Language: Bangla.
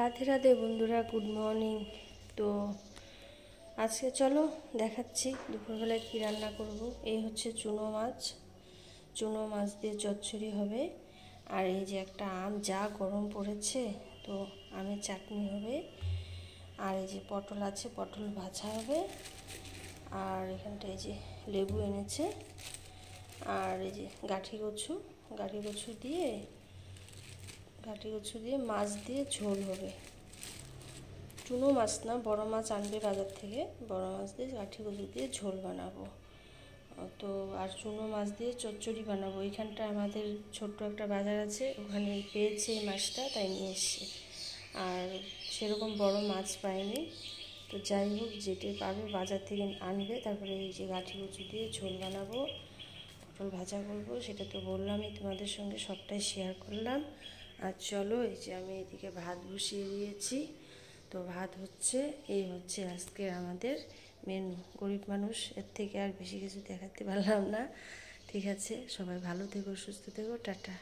রাধে রাধে বন্ধুরা, গুড মর্নিং। তো আজকে চলো দেখাচ্ছি দুপুরবেলায় কী রান্না করব। এই হচ্ছে চুনো মাছ দিয়ে চচ্চড়ি হবে। আর এই যে একটা আম, যা গরম পড়েছে, তো আমের চাটনি হবে। আর এই যে পটল আছে, পটল ভাজা হবে। আর এখানটা এই যে লেবু এনেছে। আর এই যে গাঠি কচু দিয়ে মাছ দিয়ে ঝোল হবে। চুনো মাছ না, বড় মাছ আনবে বাজার থেকে, বড় মাছ দিয়ে গাঠি কচু দিয়ে ঝোল বানাবো। তো আর চুনো মাছ দিয়ে চচ্চড়ি বানাবো। এইখানটা আমাদের ছোট্ট একটা বাজার আছে, ওখানে পেয়েছে এই মাছটা, তাই নিয়ে এসছে। আর সেরকম বড় মাছ পাইনি। তো যাই হোক, যেটা পাবে বাজার থেকে আনবে। তারপরে এই যে গাঠি কচু দিয়ে ঝোল বানাবো, পটল ভাজা করবো, সেটা তো বললামই তোমাদের সঙ্গে, সবটাই শেয়ার করলাম। আর চলো, এই যে আমি এদিকে ভাত বসিয়ে দিয়েছি। তো ভাত হচ্ছে, এই হচ্ছে আজকের আমাদের মেনু। গরিব মানুষ, এর থেকে আর বেশি কিছু দেখাতে পারলাম না। ঠিক আছে, সবাই ভালো থেকো, সুস্থ থেকো, টাটা।